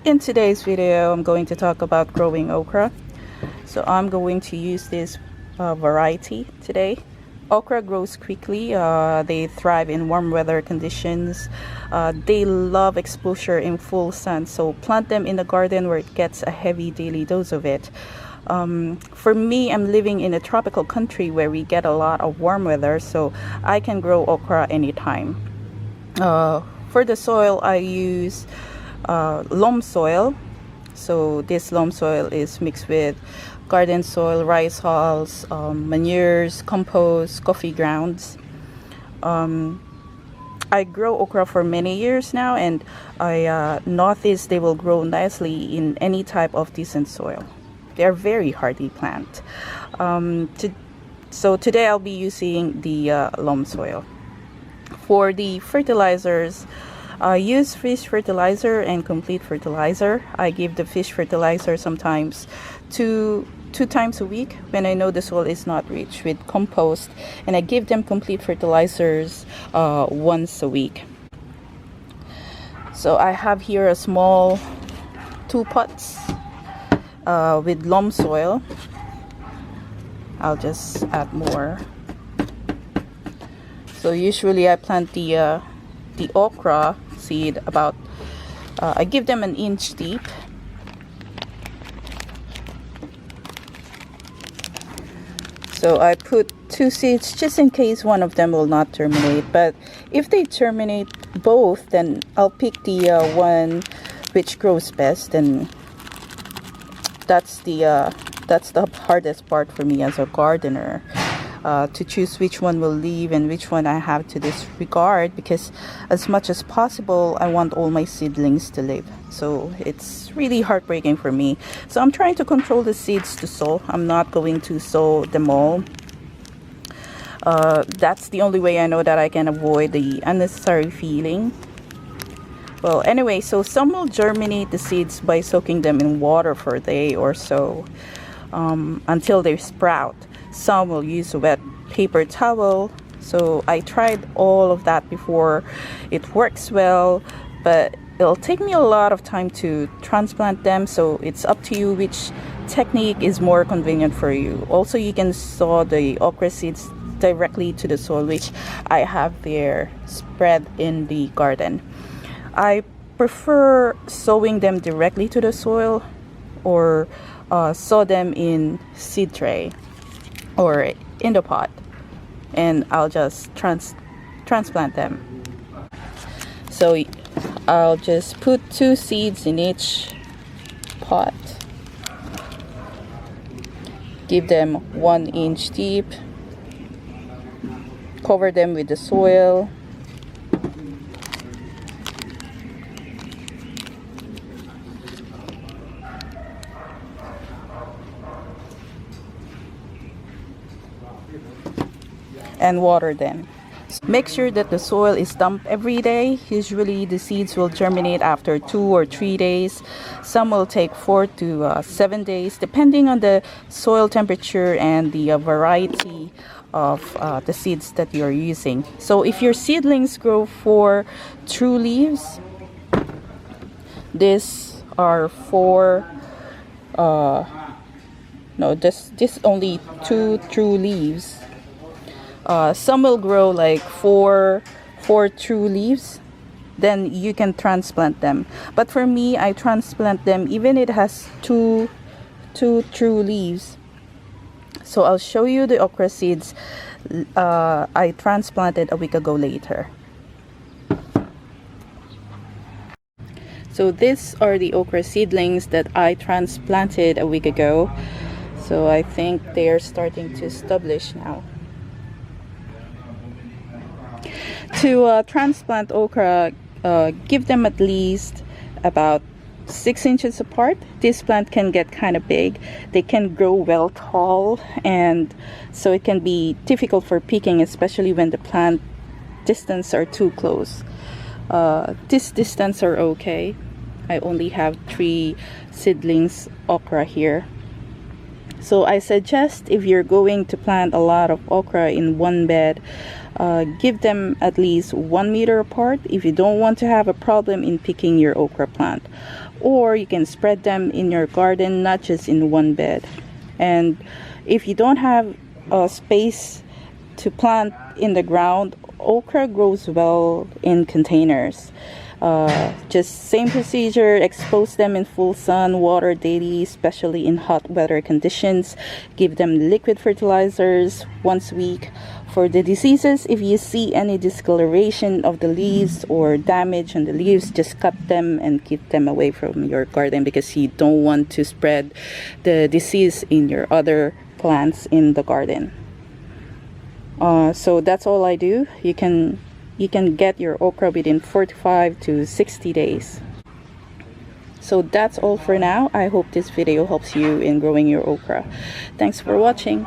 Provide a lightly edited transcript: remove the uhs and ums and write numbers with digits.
In today's video, I'm going to talk about growing okra. So I'm going to use this variety today. Okra grows quickly. They thrive in warm weather conditions. They love exposure in full sun. So plant them in the garden where it gets a heavy daily dose of it. For me, I'm living in a tropical country where we get a lot of warm weather, so I can grow okra anytime. For the soil, I use loam soil. So this loam soil is mixed with garden soil, rice hulls, manures, compost, coffee grounds. I grow okra for many years now, and I notice they will grow nicely in any type of decent soil. They are very hardy plant. So today I'll be using the loam soil. For the fertilizers, I use fish fertilizer and complete fertilizer. I give the fish fertilizer sometimes two times a week when I know the soil is not rich with compost, and I give them complete fertilizers once a week. So I have here a small 2 pots with loam soil. I'll just add more. So usually I plant the okra seed about, I give them 1 inch deep. So I put 2 seeds just in case one of them will not germinate. But if they germinate both, then I'll pick the one which grows best, and that's the hardest part for me as a gardener. To choose which one will live and which one I have to disregard, because as much as possible I want all my seedlings to live. So it's really heartbreaking for me. So I'm trying to control the seeds to sow. I'm not going to sow them all. That's the only way I know that I can avoid the unnecessary feeling. Well, anyway, so some will germinate the seeds by soaking them in water for a day or so until they sprout. Some will use a wet paper towel. So I tried all of that before. It works well, but it'll take me a lot of time to transplant them. So it's up to you which technique is more convenient for you. Also, you can sow the okra seeds directly to the soil, which I have there spread in the garden. I prefer sowing them directly to the soil, or sow them in seed tray or in the pot, and I'll just transplant them. So I'll just put 2 seeds in each pot, give them 1 inch deep, cover them with the soil, and water them. Make sure that the soil is dumped every day. Usually the seeds will germinate after 2 or 3 days. Some will take 4 to 7 days, depending on the soil temperature and the variety of the seeds that you're using. So if your seedlings grow 4 true leaves, these are 4 no, this only 2 true leaves. Some will grow like 4 true leaves, then you can transplant them. But for me, I transplant them even it has 2 true leaves. So I'll show you the okra seeds I transplanted a week ago later. So these are the okra seedlings that I transplanted a week ago. So I think they are starting to establish now. To transplant okra, give them at least about 6 inches apart. This plant can get kind of big. They can grow well tall, and so it can be difficult for picking, especially when the plant distance are too close. This distance are okay. I only have 3 seedlings okra here. So I suggest, if you're going to plant a lot of okra in one bed, give them at least 1 meter apart if you don't want to have a problem in picking your okra plant. Or you can spread them in your garden, not just in one bed. And if you don't have space to plant in the ground, okra grows well in containers. Just same procedure, expose them in full sun, water daily, especially in hot weather conditions. Give them liquid fertilizers once a week. For the diseases, if you see any discoloration of the leaves or damage on the leaves, just cut them and keep them away from your garden, because you don't want to spread the disease in your other plants in the garden. So that's all I do. You can get your okra within 45 to 60 days. So that's all for now. I hope this video helps you in growing your okra. Thanks for watching.